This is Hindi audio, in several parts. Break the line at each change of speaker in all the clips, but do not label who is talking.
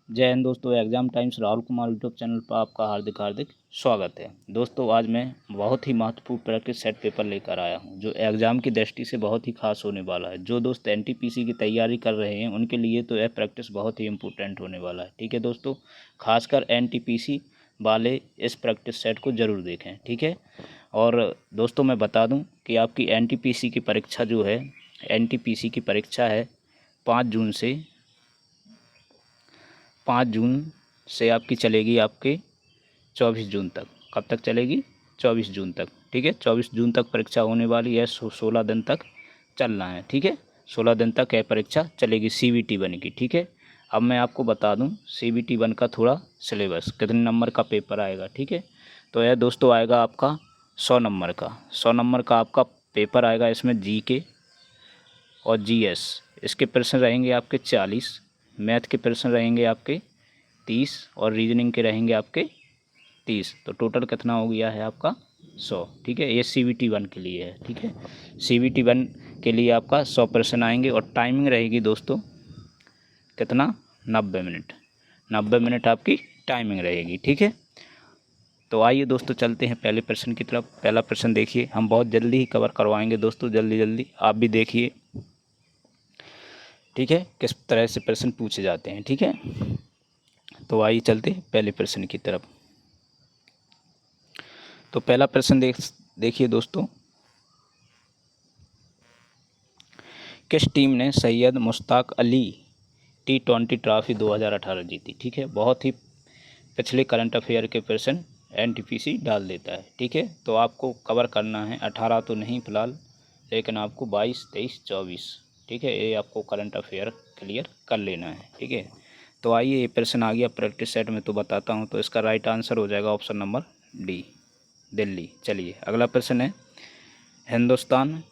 जय हिंद दोस्तों। Exam times Rahul Kumar YouTube channel पर आपका हार्दिक हार्दिक स्वागत है। दोस्तों आज मैं बहुत ही महत्वपूर्ण प्रैक्टिस सेट पेपर लेकर आया हूं जो एग्ज़ाम की दृष्टि से बहुत ही खास होने वाला है। जो दोस्त एनटीपीसी की तैयारी कर रहे हैं उनके लिए तो यह प्रैक्टिस बहुत ही इम्पोर्टेंट होने वाला है। ठीक है दोस्तों, खासकर एनटीपीसी वाले इस प्रैक्टिस सेट को ज़रूर देखें। ठीक है, और दोस्तों मैं बता दूँ कि आपकी एनटीपीसी की परीक्षा जो है, एनटीपीसी की परीक्षा है 5 जून से 5 जून से आपकी चलेगी आपके 24 जून तक। कब तक चलेगी? 24 जून तक। ठीक है, 24 जून तक परीक्षा होने वाली है। 16 दिन तक चलना है। ठीक है, 16 दिन तक यह परीक्षा चलेगी CBT 1 की। ठीक है, अब मैं आपको बता दूं CBT 1 का थोड़ा सिलेबस, कितने नंबर का पेपर आएगा। ठीक है, तो यह दोस्तों आएगा आपका 100 नंबर का। 100 नंबर का आपका पेपर आएगा। इसमें GK और GS इसके प्रश्न रहेंगे आपके 40, मैथ के प्रश्न रहेंगे आपके 30 और रीजनिंग के रहेंगे आपके 30। तो टोटल कितना हो गया है आपका 100। ठीक है, ये CBT 1 के लिए है। ठीक है, CBT 1 के लिए आपका 100 प्रश्न आएंगे और टाइमिंग रहेगी दोस्तों कितना? 90 मिनट। 90 मिनट आपकी टाइमिंग रहेगी। ठीक है, तो आइए दोस्तों चलते हैं पहले प्रश्न की तरफ। पहला प्रश्न देखिए, हम बहुत जल्दी ही कवर करवाएंगे दोस्तों, जल्दी जल्दी आप भी देखिए। ठीक है, किस तरह से प्रश्न पूछे जाते हैं। ठीक है, तो आइए चलते पहले प्रश्न की तरफ। तो पहला प्रश्न देखिए दोस्तों, किस टीम ने सैयद मुश्ताक अली T20 ट्रॉफी 2018 जीती? ठीक है, बहुत ही पिछले करंट अफेयर के प्रश्न एनटीपीसी डाल देता है। ठीक है, तो आपको कवर करना है 18 तो नहीं फिलहाल, लेकिन आपको 22, 23, 24। ठीक है, ये आपको करंट अफेयर क्लियर कर लेना है। ठीक है, तो आइए ये प्रश्न आ गया प्रैक्टिस सेट में, तो बताता हूँ। तो इसका राइट आंसर हो जाएगा ऑप्शन नंबर डी, दिल्ली। चलिए अगला प्रश्न है, हिंदुस्तान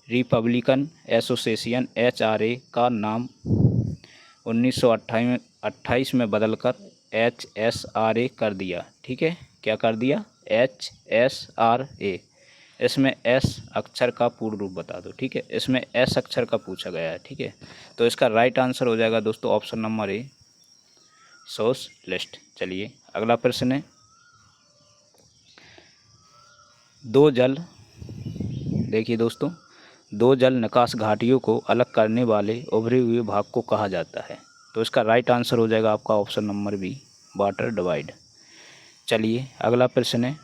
रिपब्लिकन एसोसिएशन HRA का नाम 1928 में बदलकर HSRA कर दिया। ठीक है, क्या कर दिया? HSRA। इसमें S अक्षर का पूर्ण रूप बता दो। ठीक है, इसमें S अक्षर का पूछा गया है। ठीक है, तो इसका राइट आंसर हो जाएगा दोस्तों ऑप्शन नंबर ए, सोशलिस्ट। चलिए अगला प्रश्न है, दो जल देखिए दोस्तों, दो जल निकास घाटियों को अलग करने वाले उभरे हुए भाग को कहा जाता है? तो इसका राइट आंसर हो जाएगा आपका option number B, water divide. चलिए अगला प्रश्न है,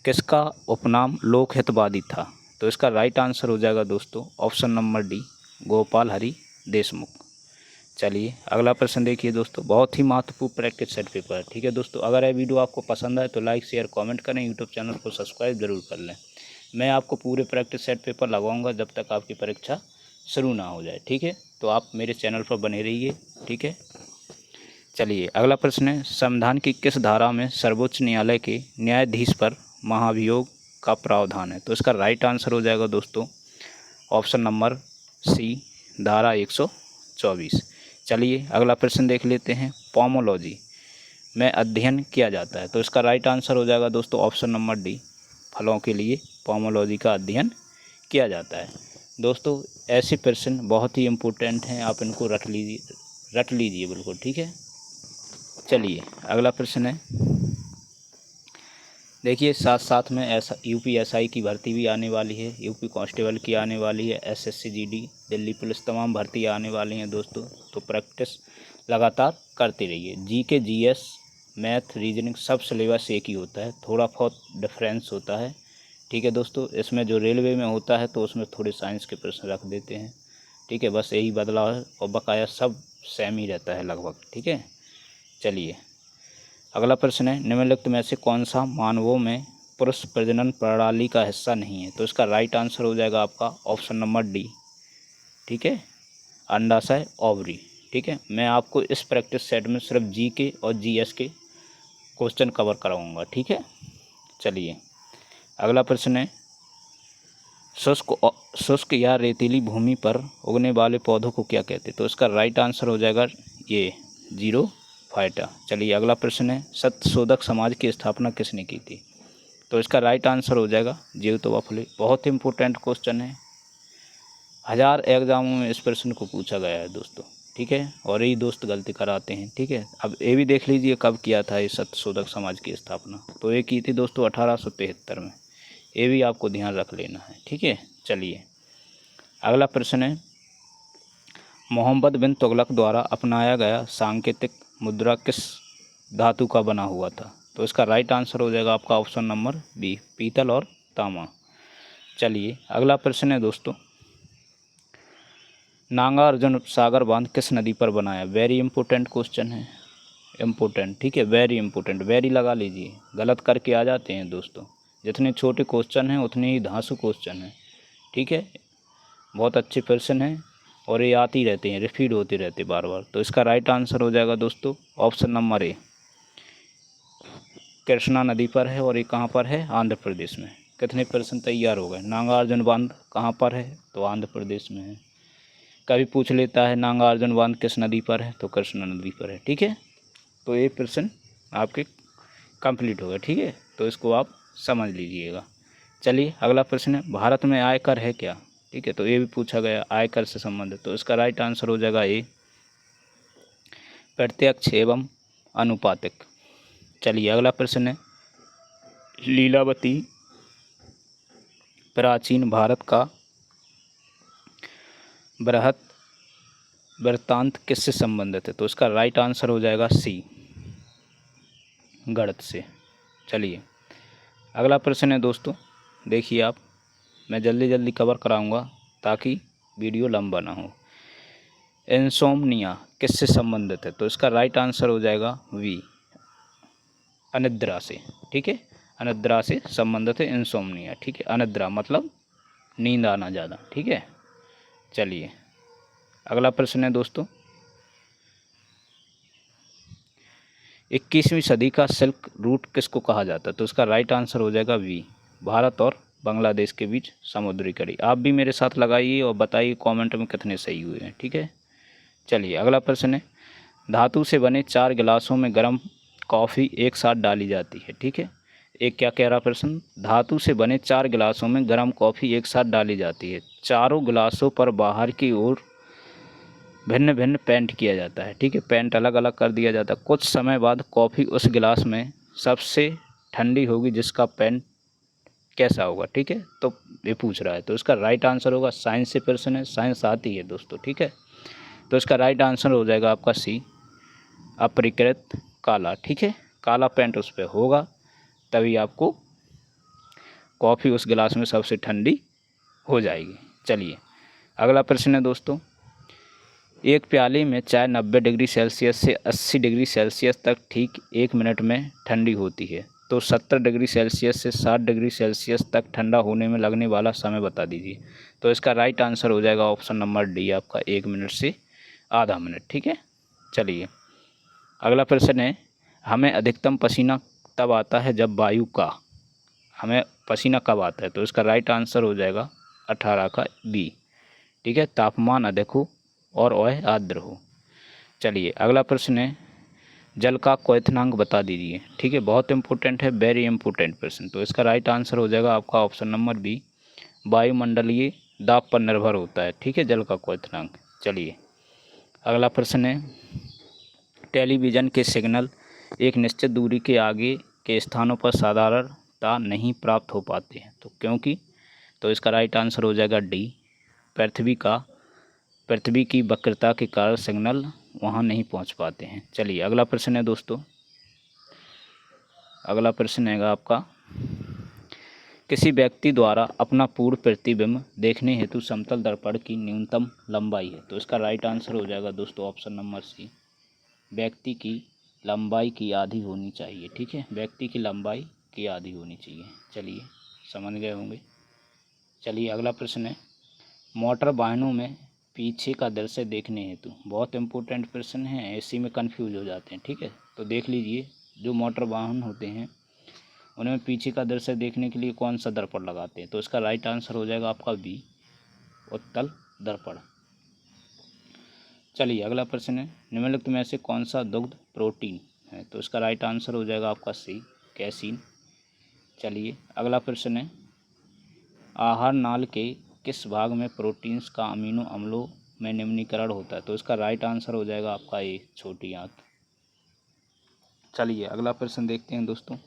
किसका उपनाम लोकहितवादी था? तो इसका राइट आंसर हो जाएगा दोस्तों option number D, Gopal Hari Deshmukh. चलिए अगला प्रश्न देखिए दोस्तों, बहुत ही महत्वपूर्ण प्रैक्टिस सेट पेपर है। ठीक है दोस्तों, अगर यह वीडियो आपको पसंद आए तो लाइक शेयर कमेंट करें, यूट्यूब चैनल को सब्सक्राइब जरूर कर लें। मैं आपको पूरे प्रैक्टिस सेट पेपर लगवाऊंगा जब तक आपकी परीक्षा शुरू ना हो जाए। ठीक है, तो आप मेरे चैनल पर बने रहिए। ठीक है, चलिए अगला प्रश्न है, संविधान की किस धारा में सर्वोच्च न्यायालय के न्यायाधीश पर महाभियोग का प्रावधान है? तो इसका राइट आंसर हो जाएगा दोस्तों ऑप्शन नंबर सी, धारा 124। चलिए अगला प्रश्न देख लेते हैं, पोमोलॉजी में अध्ययन किया जाता है? तो इसका राइट आंसर हो जाएगा दोस्तों ऑप्शन नंबर डी, फलों के लिए पोमोलॉजी का अध्ययन किया जाता है। दोस्तों ऐसे प्रश्न बहुत ही इम्पोर्टेंट हैं, आप इनको रट लीजिए बिल्कुल। ठीक है, चलिए अगला प्रश्न है, देखिए साथ साथ में UPSI की भर्ती भी आने वाली है, यूपी कांस्टेबल की आने वाली है, SSC GD, दिल्ली पुलिस, तमाम भर्ती आने वाली हैं दोस्तों। तो प्रैक्टिस लगातार करते रहिए। GK GS मैथ रीजनिंग सब सिलेबस एक ही होता है, थोड़ा बहुत डिफरेंस होता है। ठीक है दोस्तों, इसमें जो रेलवे में होता है तो उसमें थोड़े साइंस के प्रश्न रख देते हैं। ठीक है, बस यही बदलाव है और बकाया सब सेम ही रहता है लगभग। ठीक है, चलिए अगला प्रश्न है, निम्नलिखित में से कौन सा मानवों में पुरुष प्रजनन प्रणाली का हिस्सा नहीं है? तो इसका राइट आंसर हो जाएगा आपका ऑप्शन नंबर डी। ठीक है, अंडाशय, ओवरी। ठीक है, मैं आपको इस प्रैक्टिस सेट में सिर्फ GK और GS के क्वेश्चन कवर कराऊंगा। ठीक है, चलिए अगला प्रश्न है, शुष्क या रेतीली भूमि पर उगने वाले पौधों को क्या कहते हैं? तो इसका राइट आंसर हो जाएगा ये, जीरो फाइटा। चलिए अगला प्रश्न है, सत्यशोधक समाज की स्थापना किसने की थी? तो इसका राइट आंसर हो जाएगा ज्योतिबा फुले। बहुत इंपॉर्टेंट क्वेश्चन है, 1000 एग्जामों में इस प्रश्न को पूछा गया है दोस्तों। ठीक है, और यही दोस्त गलती कराते हैं। ठीक है, अब ये भी देख लीजिए कब किया था ये सत्यशोधक समाज की स्थापना। तो ये की थी दोस्तों 1873 में, ये भी आपको ध्यान रख लेना है। ठीक है, चलिए अगला प्रश्न है, मोहम्मद बिन तुगलक द्वारा अपनाया गया सांकेतिक मुद्रा किस धातु का बना हुआ था? तो इसका राइट आंसर हो जाएगा आपका ऑप्शन नंबर बी, पीतल और तांबा। चलिए अगला प्रश्न है दोस्तों, नागार्जुन सागर बांध किस नदी पर बनाया? वेरी इंपॉर्टेंट क्वेश्चन है, इम्पोर्टेंट। ठीक है, वेरी इंपॉर्टेंट, वेरी लगा लीजिए, गलत करके आ जाते हैं दोस्तों। जितने छोटे क्वेश्चन हैं उतने ही धांसू क्वेश्चन हैं। ठीक है, बहुत अच्छे प्रश्न हैं और ये आती रहते हैं, रिपीट होते रहते बार बार। तो इसका राइट आंसर हो जाएगा दोस्तों ऑप्शन नंबर ए, कृष्णा नदी पर है और ये कहाँ पर है? आंध्र प्रदेश में। कितने प्रश्न तैयार हो गए? नागार्जुन बांध कहाँ पर है? तो आंध्र प्रदेश में है। कभी पूछ लेता है नागार्जुन बांध किस नदी पर है? तो कृष्णा नदी पर है। ठीक है, तो ये प्रश्न आपके कंप्लीट हो गए। ठीक है, तो इसको आप समझ लीजिएगा। चलिए अगला प्रश्न है, भारत में आयकर है क्या? ठीक है, तो ये भी पूछा गया आयकर से संबंधित। तो इसका राइट आंसर हो जाएगा ए, प्रत्यक्ष एवं अनुपातिक। चलिए अगला प्रश्न है, लीलावती प्राचीन भारत का बृहत वृत्तांत किससे संबंधित है? तो इसका राइट आंसर हो जाएगा सी, गणित से। चलिए अगला प्रश्न है दोस्तों, देखिए आप, मैं जल्दी जल्दी कवर कराऊंगा ताकि वीडियो लंबा ना हो। इंसोम्निया किससे संबंधित है? तो इसका राइट आंसर हो जाएगा वी, अनिद्रा से। ठीक है, अनिद्रा से संबंधित है इंसोम्निया। ठीक है, अनिद्रा मतलब नींद आना ज़्यादा। ठीक है, चलिए अगला प्रश्न है दोस्तों, 21वीं सदी का सिल्क रूट किसको कहा जाता है? तो इसका राइट आंसर हो जाएगा वी, भारत और बांग्लादेश के बीच समुद्री कड़ी। आप भी मेरे साथ लगाइए और बताइए कमेंट में कितने सही हुए हैं। ठीक है, चलिए अगला प्रश्न है, धातु से बने 4 गिलासों में गर्म कॉफ़ी एक साथ डाली जाती है। ठीक है, एक क्या कह रहा प्रश्न, धातु से बने 4 गिलासों में गर्म कॉफ़ी एक साथ डाली जाती है, चारों गिलासों पर बाहर की ओर भिन्न भिन्न पेंट किया जाता है। ठीक है, पेंट अलग अलग कर दिया जाता है। कुछ समय बाद कॉफ़ी उस गिलास में सबसे ठंडी होगी जिसका पेंट कैसा होगा? ठीक है, तो ये पूछ रहा है, तो इसका राइट आंसर होगा, साइंस से प्रश्न है, साइंस आती है दोस्तों। ठीक है, तो इसका राइट आंसर हो जाएगा आपका सी, अपरिकृत काला। ठीक है, काला पेंट उस पर होगा तभी आपको कॉफ़ी उस गिलास में सबसे ठंडी हो जाएगी। चलिए अगला प्रश्न है दोस्तों, एक प्याली में चाय 90 डिग्री सेल्सियस से 80 डिग्री सेल्सियस तक ठीक 1 मिनट में ठंडी होती है, तो 70 डिग्री सेल्सियस से 60 डिग्री सेल्सियस तक ठंडा होने में लगने वाला समय बता दीजिए। तो इसका राइट आंसर हो जाएगा ऑप्शन नंबर डी, आपका 1 मिनट से आधा मिनट। ठीक है, चलिए अगला प्रश्न है, हमें अधिकतम पसीना तब आता है जब वायु का, हमें पसीना कब आता है? तो इसका राइट आंसर हो जाएगा 18 का बी। ठीक है, तापमान अधिक हो और वह आर्द्र हो। चलिए अगला प्रश्न है, जल का क्वथनांक बता दीजिए। ठीक है, बहुत इंपॉर्टेंट है, वेरी इंपॉर्टेंट प्रश्न। तो इसका राइट आंसर हो जाएगा आपका ऑप्शन नंबर बी, वायुमंडलीय दाब पर निर्भर होता है। ठीक है, जल का क्वथनांक। चलिए अगला प्रश्न है, टेलीविज़न के सिग्नल एक निश्चित दूरी के आगे के स्थानों पर साधारणता नहीं प्राप्त हो पाते हैं, तो क्योंकि? तो इसका राइट आंसर हो जाएगा डी, पृथ्वी की वक्रता के कारण सिग्नल वहां नहीं पहुंच पाते हैं। चलिए अगला प्रश्न है दोस्तों, अगला प्रश्न है आपका, किसी व्यक्ति द्वारा अपना पूर्ण प्रतिबिंब देखने हेतु समतल दर्पण की न्यूनतम लंबाई है? तो इसका राइट आंसर हो जाएगा दोस्तों ऑप्शन नंबर सी, व्यक्ति की लंबाई की आधी होनी चाहिए। ठीक है, व्यक्ति की लंबाई की आधी होनी चाहिए। चलिए समझ गए होंगे। चलिए अगला प्रश्न है, मोटर वाहनों में पीछे का दृश्य देखने हेतु, बहुत इंपॉर्टेंट प्रश्न है, इसी में कंफ्यूज हो जाते हैं। ठीक है, तो देख लीजिए, जो मोटर वाहन होते हैं उनमें पीछे का दृश्य देखने के लिए कौन सा दर्पण लगाते हैं? तो इसका राइट आंसर हो जाएगा आपका बी, उत्तल दर्पण। चलिए अगला प्रश्न है, निम्नलिखित में से कौन सा दुग्ध प्रोटीन है? तो इसका राइट आंसर हो जाएगा आपका सी, कैसीन। चलिए अगला प्रश्न है, आहार नाल के किस भाग में प्रोटीन्स का अमीनो अम्लों में निम्नीकरण होता है, तो इसका राइट आंसर हो जाएगा आपका ए, छोटी आंत। चलिए अगला प्रश्न देखते हैं दोस्तों।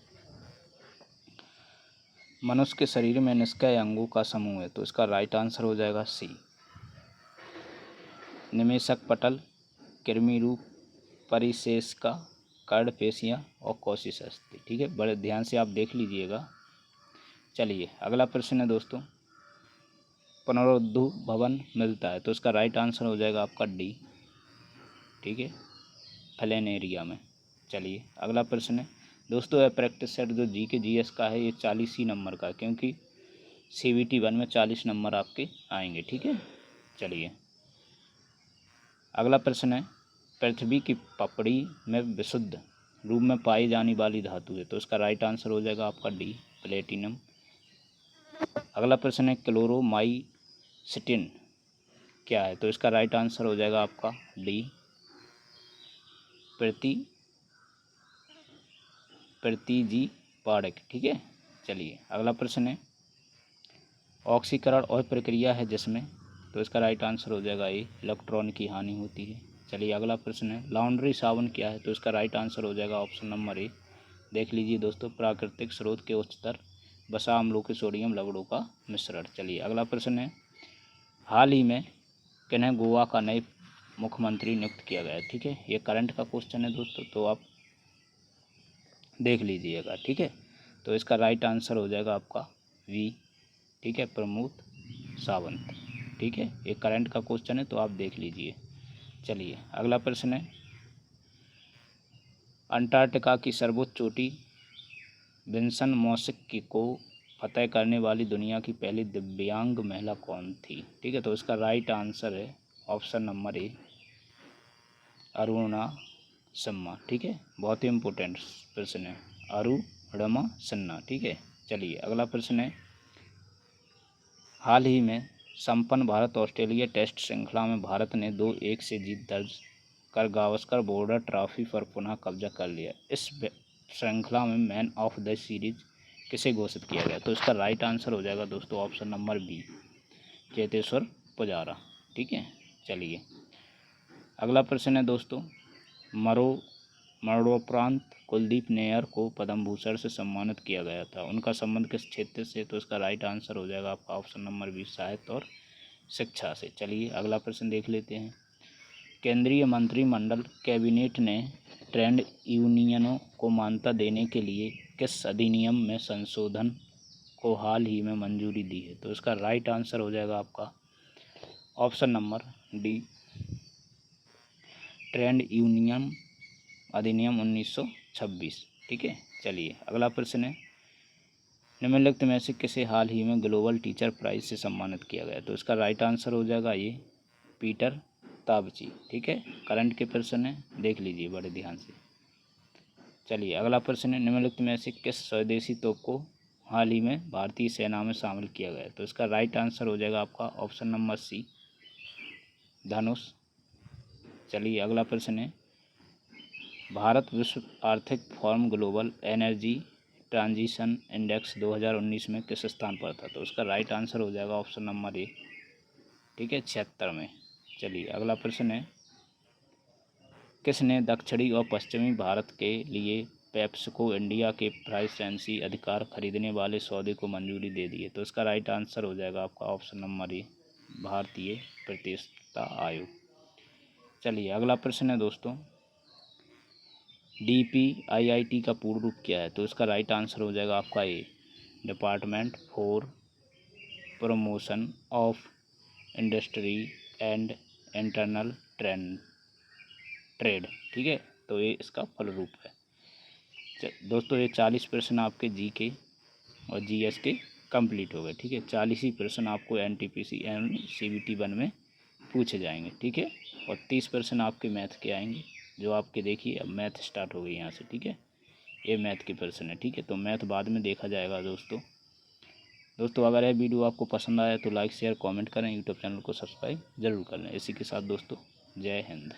मनुष्य के शरीर में निष्क्रिय अंगों का समूह है, तो इसका राइट आंसर हो जाएगा सी, निमेषक पटल, कृमि रूप, परिशेषका, कर्ण पेशियाँ और कोशिका अस्थि। ठीक है, बड़े ध्यान से आप देख लीजिएगा। चलिए अगला प्रश्न है दोस्तों, पुनरुद्धु भवन मिलता है, तो इसका राइट आंसर हो जाएगा आपका डी। ठीक है, फ्लेनेरिया में। चलिए अगला प्रश्न है दोस्तों, यह प्रैक्टिस सेट जो जी के जीएस का है ये 40 ही नंबर का है, क्योंकि CBT 1 में 40 नंबर आपके आएंगे। ठीक है, चलिए अगला प्रश्न है, पृथ्वी की पपड़ी में विशुद्ध रूप में पाई जाने वाली धातु है, तो इसका राइट आंसर हो जाएगा आपका डी, प्लेटिनम। अगला प्रश्न है, क्लोरोमाइसिटिन क्या है, तो इसका राइट आंसर हो जाएगा आपका डी, प्रतिजीवाणक। ठीक है, चलिए अगला प्रश्न है, ऑक्सीकरण और प्रक्रिया है जिसमें, तो इसका राइट आंसर हो जाएगा ए, इलेक्ट्रॉन की हानि होती है। चलिए अगला प्रश्न है, लॉन्ड्री साबुन क्या है, तो इसका राइट आंसर हो जाएगा ऑप्शन नंबर ए। देख लीजिए दोस्तों, प्राकृतिक स्रोत के उच्चतर वसा अम्लों के सोडियम लवणों का मिश्रण। चलिए अगला प्रश्न है, हाल ही में किन्हें गोवा का नए मुख्यमंत्री नियुक्त किया गया है। ठीक है, ये करंट का क्वेश्चन है दोस्तों, तो आप देख लीजिएगा। ठीक है, तो इसका राइट आंसर हो जाएगा आपका वी। ठीक है, प्रमोद सावंत। ठीक है, ये करंट का क्वेश्चन है, तो आप देख लीजिए। चलिए अगला प्रश्न है, अंटार्कटिका की सर्वोच्च चोटी विंसन मौसिक को फतह करने वाली दुनिया की पहली दिव्यांग महिला कौन थी। ठीक है, तो इसका राइट आंसर है option number A, Aruna Sinha. ठीक है, बहुत ही इम्पोर्टेंट प्रश्न है, अरुणा सिन्हा। ठीक है, चलिए अगला प्रश्न है, हाल ही में संपन्न भारत ऑस्ट्रेलिया टेस्ट श्रृंखला में भारत ने 2-1 से जीत दर्ज कर गावस्कर बॉर्डर ट्रॉफी पर पुनः कब्जा कर लिया। इस श्रृंखला में मैन ऑफ द सीरीज किसे घोषित किया गया, तो इसका राइट आंसर हो जाएगा दोस्तों option number B, Cheteshwar Pujara. ठीक है, चलिए अगला प्रश्न है दोस्तों, मरणोपरांत कुलदीप नैयर को पद्म भूषण से सम्मानित किया गया था, उनका संबंध किस क्षेत्र से, तो इसका राइट आंसर हो जाएगा आपका ऑप्शन नंबर बी, साहित्य और शिक्षा से। चलिए अगला प्रश्न देख लेते हैं, केंद्रीय मंत्रिमंडल कैबिनेट ने ट्रेड यूनियनों को मान्यता देने के लिए किस अधिनियम में संशोधन को हाल ही में मंजूरी दी है, तो इसका राइट आंसर हो जाएगा आपका option number D, trade union अधिनियम 1926। ठीक है, चलिए अगला प्रश्न है, निम्नलिखित में से किसे हाल ही में ग्लोबल टीचर प्राइज से सम्मानित किया गया, तो इसका राइट आंसर हो जाएगा ये, पीटर ताबची। ठीक है, करंट के प्रश्न है, देख लीजिए बड़े ध्यान से। चलिए अगला प्रश्न है, निम्नलिखित में से किस स्वदेशी तोप को हाल ही में भारतीय सेना में शामिल किया गया है, तो इसका राइट आंसर हो जाएगा आपका ऑप्शन नंबर सी, धनुष। चलिए अगला प्रश्न है, भारत विश्व आर्थिक forum global energy transition index 2019 में किस स्थान पर था, तो उसका राइट आंसर हो जाएगा ऑप्शन नंबर ए। ठीक है, 76 में। चलिए अगला प्रश्न है, किसने दक्षिणी और पश्चिमी भारत के लिए पेप्सिको इंडिया के फ्रांसीसी अधिकार खरीदने वाले सौदे को मंजूरी दे दी है, तो इसका राइट आंसर हो जाएगा आपका ऑप्शन नंबर ए, भारतीय प्रतिष्ठा आयोग। चलिए अगला प्रश्न है दोस्तों, DPIIT का पूर्ण रूप क्या है, तो इसका राइट आंसर हो जाएगा आपका A, department for promotion of industry and internal trade. ठीक है, तो ये इसका फल रूप है। दोस्तों ये 40 प्रश्न आपके GK और GS के कंप्लीट हो गए। ठीक है, 40 ही प्रश्न आपको NTPC एंड CBT 1 में पूछे जाएंगे। ठीक है, और 30 प्रश्न आपके मैथ के आएंगे, जो आपके देखिए अब मैथ स्टार्ट हो गई यहाँ से। ठीक है, ये मैथ के प्रश्न है। ठीक है, तो मैथ बाद में देखा जाएगा दोस्तों अगर यह वीडियो आपको पसंद आया तो लाइक शेयर कमेंट करें, यूट्यूब चैनल को सब्सक्राइब जरूर करें। इसी के साथ दोस्तों जय हिंद।